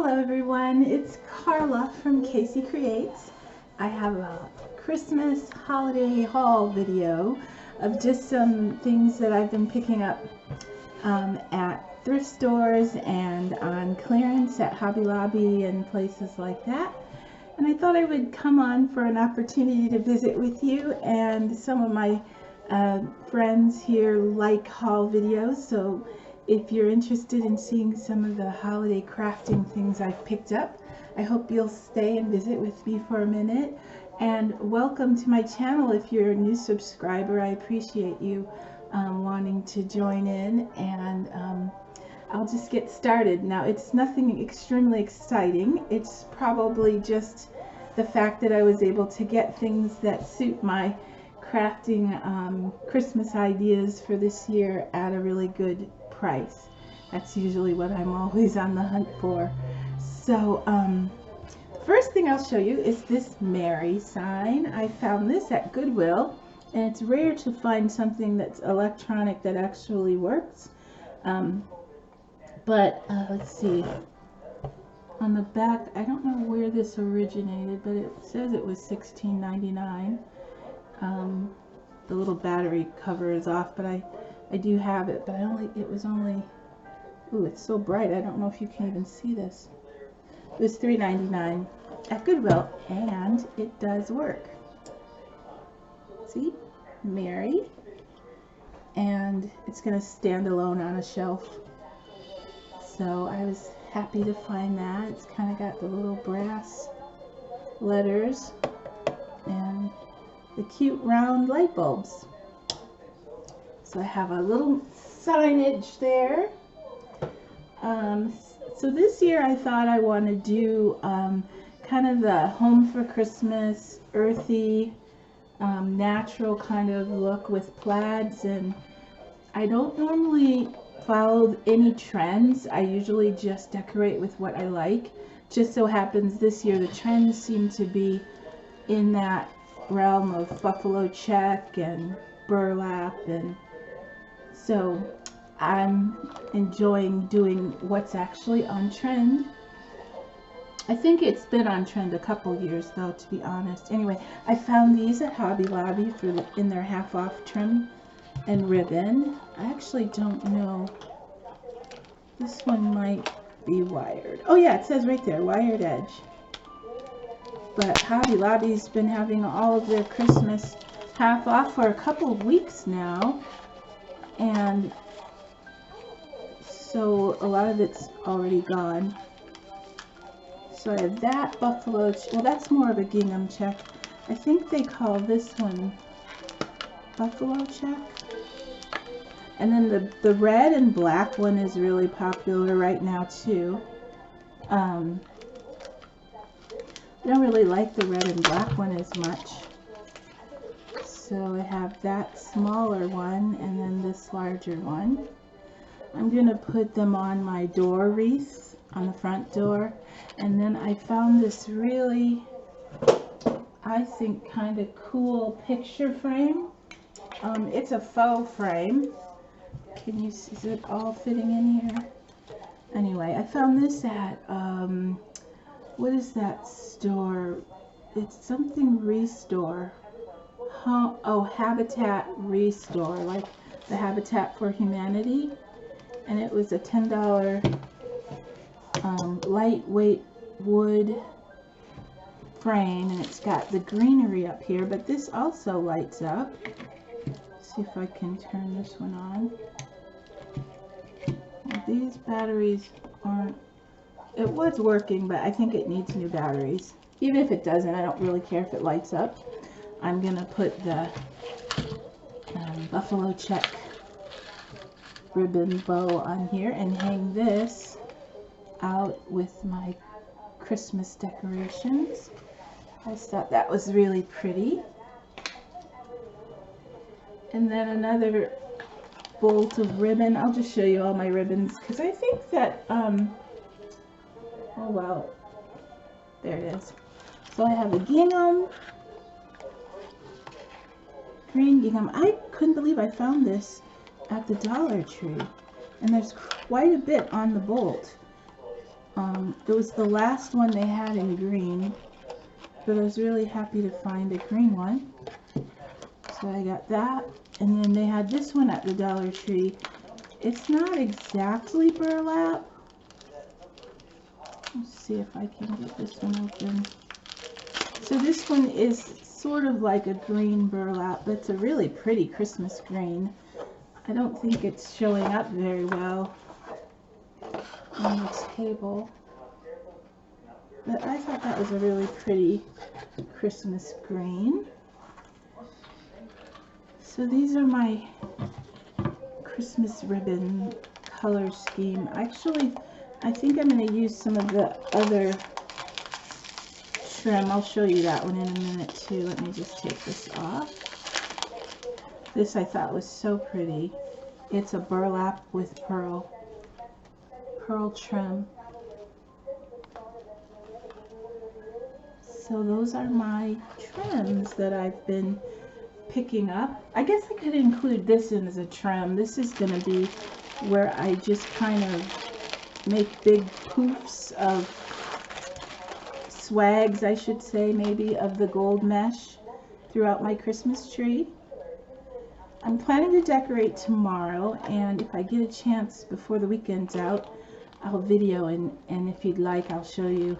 Hello everyone, it's Carla from Casey Creates. I have a Christmas holiday haul video of just some things that I've been picking up at thrift stores and on clearance at Hobby Lobby and places like that. And I thought I would come on for an opportunity to visit with you, and some of my friends here like haul videos, so if you're interested in seeing some of the holiday crafting things I've picked up, I hope you'll stay and visit with me for a minute. And welcome to my channel. If you're a new subscriber, I appreciate you wanting to join in, and I'll just get started. Now, it's nothing extremely exciting. It's probably just the fact that I was able to get things that suit my crafting Christmas ideas for this year at a really good price. That's usually what I'm always on the hunt for. So the first thing I'll show you is this Merry sign. I found this at Goodwill, and it's rare to find something that's electronic that actually works. Let's see, on the back, I don't know where this originated, but it says it was $16.99. The little battery cover is off, but I do have it, but it was only, ooh, it's so bright, I don't know if you can even see this. It was $3.99 at Goodwill, and it does work. See? Merry. And it's going to stand alone on a shelf. So I was happy to find that. It's kind of got the little brass letters and the cute round light bulbs. So I have a little signage there. So this year I thought I want to do kind of the home for Christmas, earthy, natural kind of look with plaids, and I don't normally follow any trends. I usually just decorate with what I like. Just so happens this year the trends seem to be in that realm of buffalo check and burlap, and so I'm enjoying doing what's actually on trend. I think it's been on trend a couple years though, to be honest. Anyway, I found these at Hobby Lobby in their half off trim and ribbon. I actually don't know. This one might be wired. Oh yeah, it says right there, wired edge. But Hobby Lobby's been having all of their Christmas half off for a couple of weeks now, and so a lot of it's already gone. So I have that buffalo, well, that's more of a gingham check. I think they call this one buffalo check. And then the red and black one is really popular right now too. I don't really like the red and black one as much. So I have that smaller one and then this larger one. I'm going to put them on my door wreath on the front door. And then I found this really, I think, kind of cool picture frame. It's a faux frame. Can you see, is it all fitting in here? Anyway, I found this at, what is that store? It's something Restore. Oh, Habitat Restore, like the Habitat for Humanity. And it was a $10 lightweight wood frame, and it's got the greenery up here, but this also lights up. Let's see if I can turn this one on. Well, these batteries aren't, it was working, but I think it needs new batteries. Even if it doesn't, I don't really care if it lights up. I'm gonna put the buffalo check ribbon bow on here and hang this out with my Christmas decorations. I just thought that was really pretty. And then another bolt of ribbon. I'll just show you all my ribbons because I think that oh well, there it is. So I have a gingham, green gingham. I couldn't believe I found this at the Dollar Tree, and there's quite a bit on the bolt. It was the last one they had in green, but I was really happy to find a green one. So I got that, and then they had this one at the Dollar Tree. It's not exactly burlap. Let's see if I can get this one open. So this one is sort of like a green burlap, but it's a really pretty Christmas green. I don't think it's showing up very well on the table, but I thought that was a really pretty Christmas green. So these are my Christmas ribbon color scheme. Actually, I think I'm going to use some of the other trim. I'll show you that one in a minute too. Let me just take this off. This I thought was so pretty. It's a burlap with pearl trim. So those are my trims that I've been picking up. I guess I could include this in as a trim. This is going to be where I just kind of make big poofs of swags, I should say, maybe, of the gold mesh throughout my Christmas tree. I'm planning to decorate tomorrow, and if I get a chance before the weekend's out, I'll video, and if you'd like, I'll show you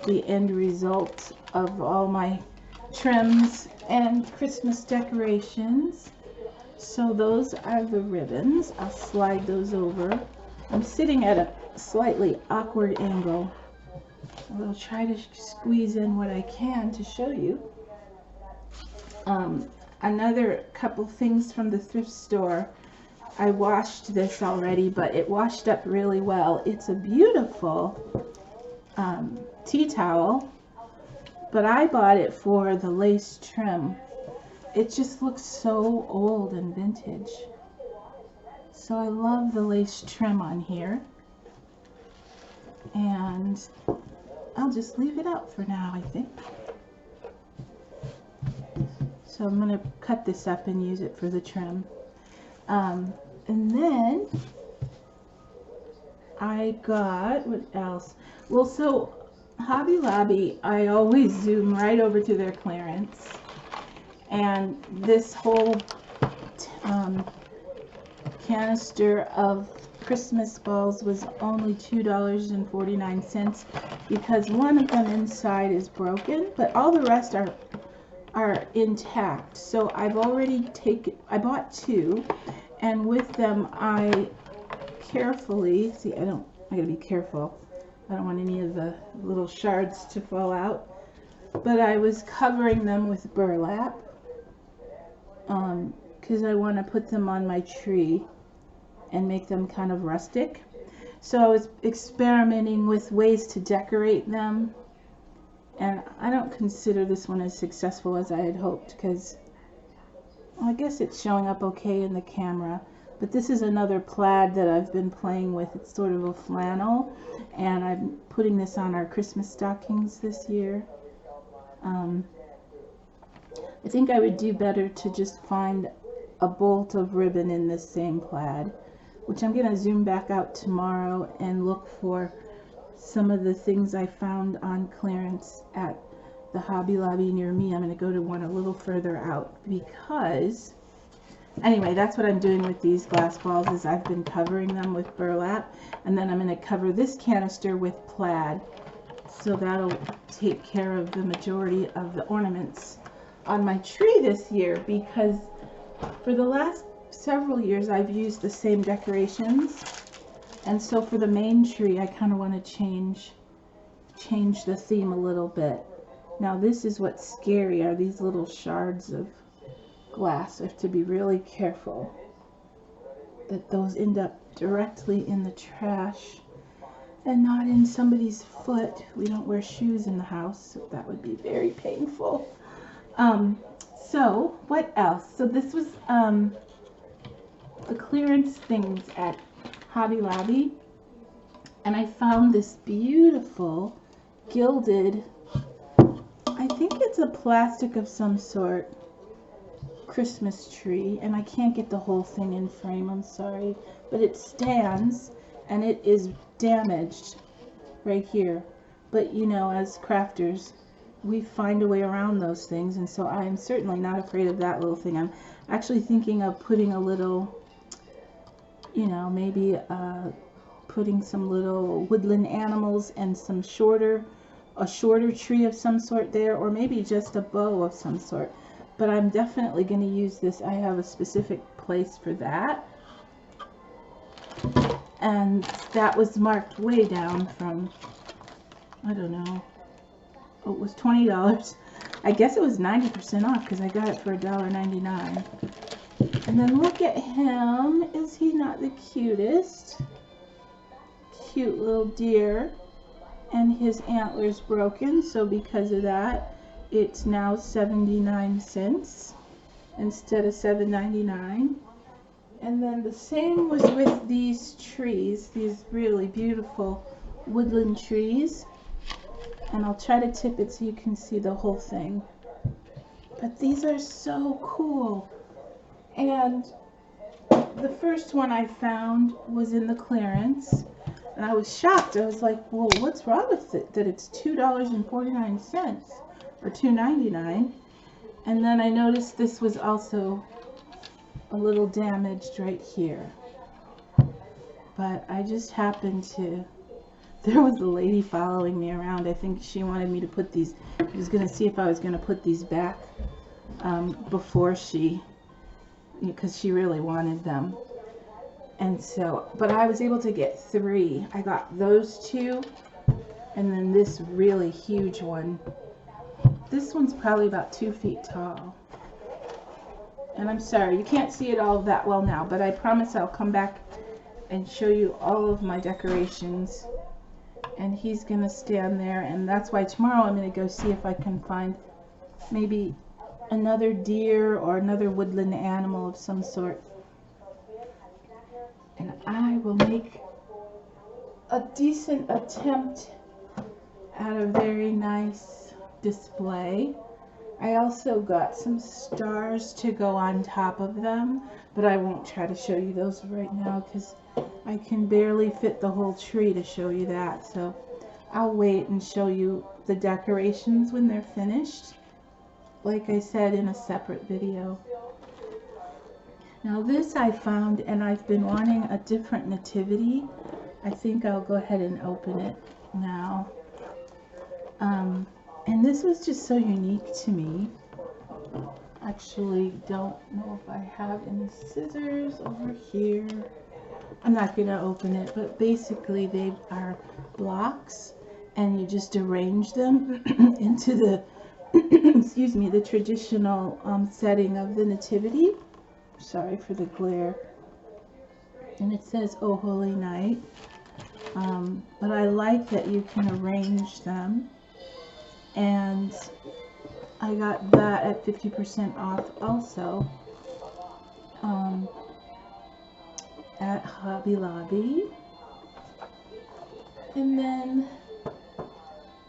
the end result of all my trims and Christmas decorations. So those are the ribbons. I'll slide those over. I'm sitting at a slightly awkward angle. I'll try to squeeze in what I can to show you. Another couple things from the thrift store. I washed this already, but it washed up really well. It's a beautiful tea towel, but I bought it for the lace trim. It just looks so old and vintage. So I love the lace trim on here. And I'll just leave it out for now, I think. So I'm going to cut this up and use it for the trim. And then I got, what else? Well, so Hobby Lobby, I always zoom right over to their clearance. And this whole canister of Christmas balls was only $2.49 because one of them inside is broken, but all the rest are intact. So I've already I bought two, and with them I carefully, see, I gotta be careful. I don't want any of the little shards to fall out, but I was covering them with burlap because I want to put them on my tree and make them kind of rustic. So I was experimenting with ways to decorate them, and I don't consider this one as successful as I had hoped because, well, I guess it's showing up okay in the camera. But this is another plaid that I've been playing with. It's sort of a flannel, and I'm putting this on our Christmas stockings this year. I think I would do better to just find a bolt of ribbon in this same plaid, which I'm going to zoom back out tomorrow and look for some of the things I found on clearance at the Hobby Lobby near me. I'm going to go to one a little further out because, anyway, that's what I'm doing with these glass balls, is I've been covering them with burlap, and then I'm going to cover this canister with plaid. So that'll take care of the majority of the ornaments on my tree this year, because for the last several years I've used the same decorations, and so for the main tree I kind of want to change the theme a little bit. Now this is what's scary, are these little shards of glass. I have to be really careful that those end up directly in the trash and not in somebody's foot. We don't wear shoes in the house, so that would be very painful. So what else? So this was the clearance things at Hobby Lobby, and I found this beautiful gilded, I think it's a plastic of some sort, Christmas tree, and I can't get the whole thing in frame, I'm sorry, but it stands and it is damaged. right here. But you know, as crafters, we find a way around those things, and so I'm certainly not afraid of that little thing. I'm actually thinking of putting a little, you know, maybe putting some little woodland animals and some a shorter tree of some sort there, or maybe just a bow of some sort. But I'm definitely going to use this. I have a specific place for that, and that was marked way down from, I don't know, oh, it was $20. I guess it was 90% off because I got it for $1.99. And then look at him. Is he not the cutest? Cute little deer. And his antlers broken, so because of that, it's now 79 cents instead of $7.99. And then the same was with these trees, these really beautiful woodland trees. And I'll try to tip it so you can see the whole thing. But these are so cool. And the first one I found was in the clearance. And I was shocked. I was like, well, what's wrong with it that it's $2.49 or $2.99? And then I noticed this was also a little damaged right here. But I just happened to, there was a lady following me around. I think she wanted me to put these, she was going to see if I was going to put these back before she, because she really wanted them. And so, but I was able to get 3. I got those 2, and then this really huge one. This one's probably about 2 feet tall. And I'm sorry, you can't see it all that well now, but I promise I'll come back and show you all of my decorations. And he's gonna stand there, and that's why tomorrow I'm gonna go see if I can find maybe another deer or another woodland animal of some sort. And I will make a decent attempt at a very nice display. I also got some stars to go on top of them, but I won't try to show you those right now because I can barely fit the whole tree to show you that. So I'll wait and show you the decorations when they're finished, like I said, in a separate video. Now this I found, and I've been wanting a different nativity. I think I'll go ahead and open it now. And this was just so unique to me. Actually, don't know if I have any scissors over here. I'm not going to open it, but basically they are blocks, and you just arrange them into the, excuse me, the traditional setting of the nativity. Sorry for the glare. And it says, "Oh Holy Night." But I like that you can arrange them. And I got that at 50% off also at Hobby Lobby. And then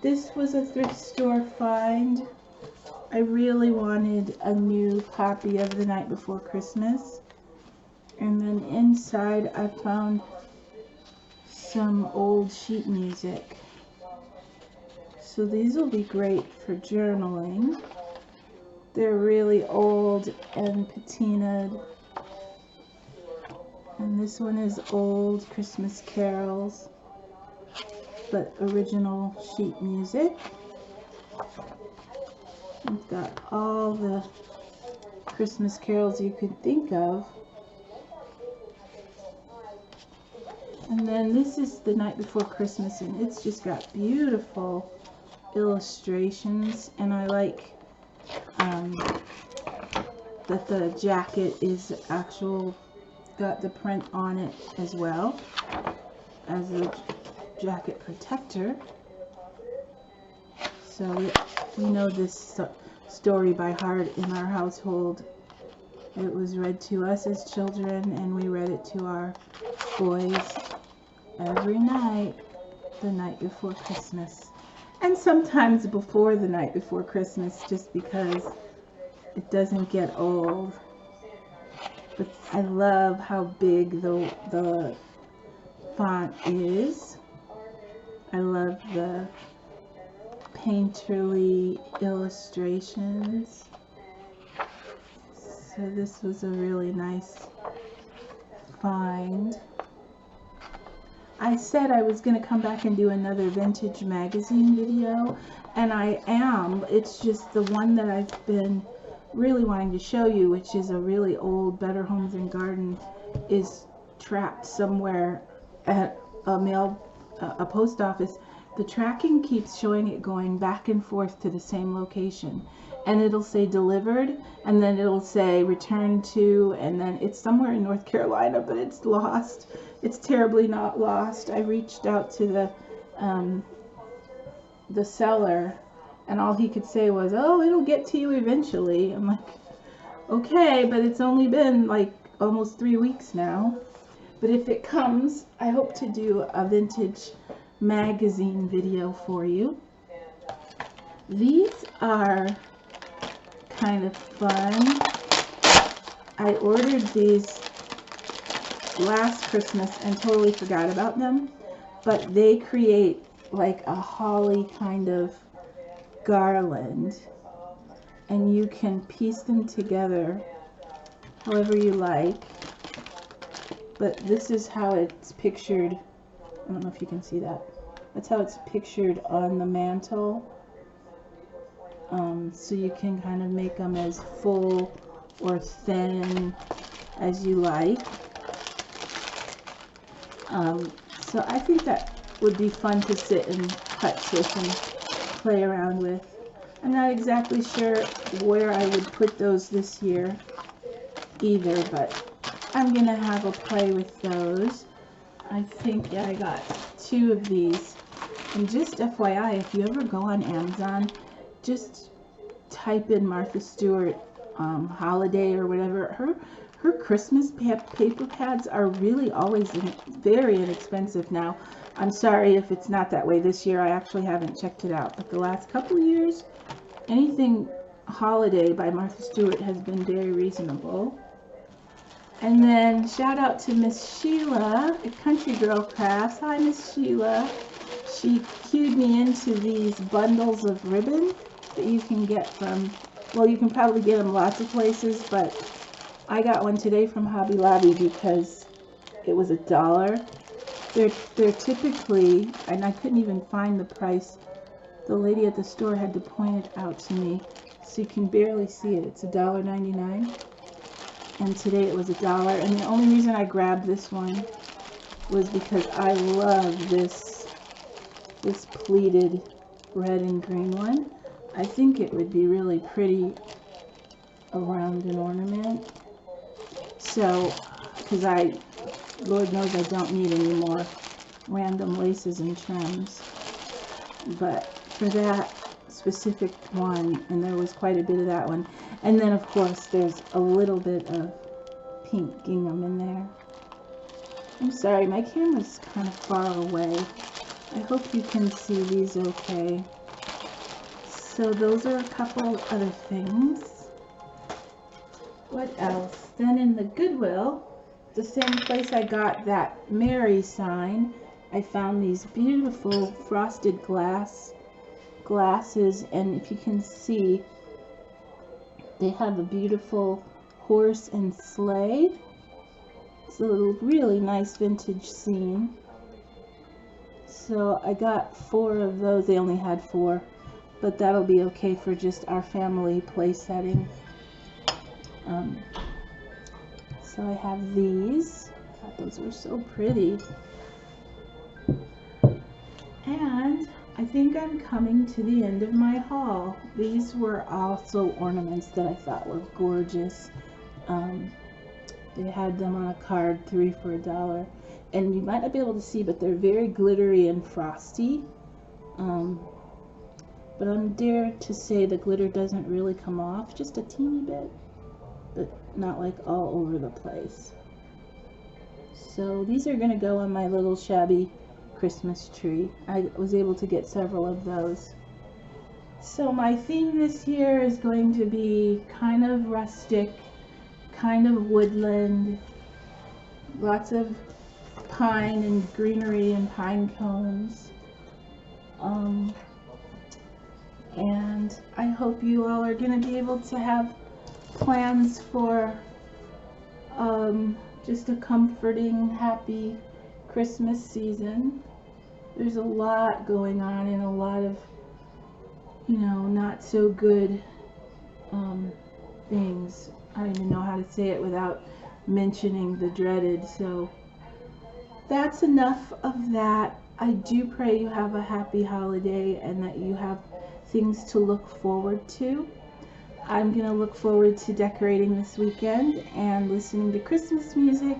this was a thrift store find. I really wanted a new copy of The Night Before Christmas. And then inside I found some old sheet music. So these will be great for journaling. They're really old and patinaed. And this one is old Christmas carols, but original sheet music. We've got all the Christmas carols you could think of. And then this is The Night Before Christmas, and it's just got beautiful illustrations, and I like that the jacket is actual, got the print on it as well as a jacket protector. So we know this story by heart in our household. It was read to us as children, and we read it to our boys every night, the night before Christmas. And sometimes before the night before Christmas, just because it doesn't get old. But I love how big the font is. I love the painterly illustrations. So this was a really nice find. I said I was going to come back and do another vintage magazine video, and I am. It's just the one that I've been really wanting to show you, which is a really old Better Homes and Garden, is trapped somewhere at a post office. The tracking keeps showing it going back and forth to the same location, and it'll say delivered, and then it'll say returned to, and then it's somewhere in North Carolina, but it's lost. It's terribly not lost. I reached out to the seller, and all he could say was, oh, it'll get to you eventually. I'm like, okay, but it's only been like almost 3 weeks now. But if it comes, I hope to do a vintage magazine video for you. These are kind of fun. I ordered these last Christmas and totally forgot about them, but they create like a holly kind of garland, and you can piece them together however you like. But this is how it's pictured. I don't know if you can see that. That's how it's pictured on the mantle. So you can kind of make them as full or thin as you like. So I think that would be fun to sit and touch with and play around with. I'm not exactly sure where I would put those this year either, but I'm gonna have a play with those. I think, yeah, I got 2 of these. And just FYI, if you ever go on Amazon, just type in Martha Stewart holiday or whatever. Her Christmas paper pads are really always very inexpensive now. I'm sorry if it's not that way this year. I actually haven't checked it out. But the last couple of years, anything holiday by Martha Stewart has been very reasonable. And then shout out to Miss Sheila at Country Girl Crafts. Hi, Miss Sheila. She cued me into these bundles of ribbon that you can get from, well, you can probably get them lots of places, but I got one today from Hobby Lobby because it was $1. They're typically, and I couldn't even find the price. The lady at the store had to point it out to me, so you can barely see it. It's $1.99, and today it was $1. And the only reason I grabbed this one was because I love this pleated red and green one. I think it would be really pretty around an ornament. So, because Lord knows I don't need any more random laces and trims. But for that specific one, and there was quite a bit of that one. And then, of course, there's a little bit of pink gingham in there. I'm sorry, my camera's kind of far away. I hope you can see these okay. So those are a couple other things. What else? Then in the Goodwill, the same place I got that Mary sign, I found these beautiful frosted glasses, and if you can see, they have a beautiful horse and sleigh. It's a really nice vintage scene. So I got 4 of those. They only had 4, but that'll be okay for just our family play setting. So I have these. I thought those were so pretty. And I think I'm coming to the end of my haul. These were also ornaments that I thought were gorgeous. They had them on a card, 3 for $1. And you might not be able to see, but they're very glittery and frosty. But I'm dare to say the glitter doesn't really come off, just a teeny bit, but not like all over the place. So these are going to go on my little shabby Christmas tree. I was able to get several of those. So my theme this year is going to be kind of rustic, kind of woodland, lots of pine and greenery and pine cones. And I hope you all are going to be able to have plans for just a comforting, happy Christmas season. There's a lot going on and a lot of, you know, not so good things. I don't even know how to say it without mentioning the dreaded. So that's enough of that. I do pray you have a happy holiday and that you have things to look forward to. I'm going to look forward to decorating this weekend and listening to Christmas music,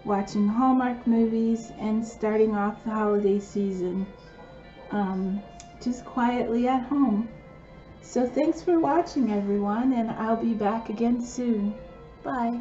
watching Hallmark movies, and starting off the holiday season just quietly at home. So thanks for watching, everyone, and I'll be back again soon. Bye.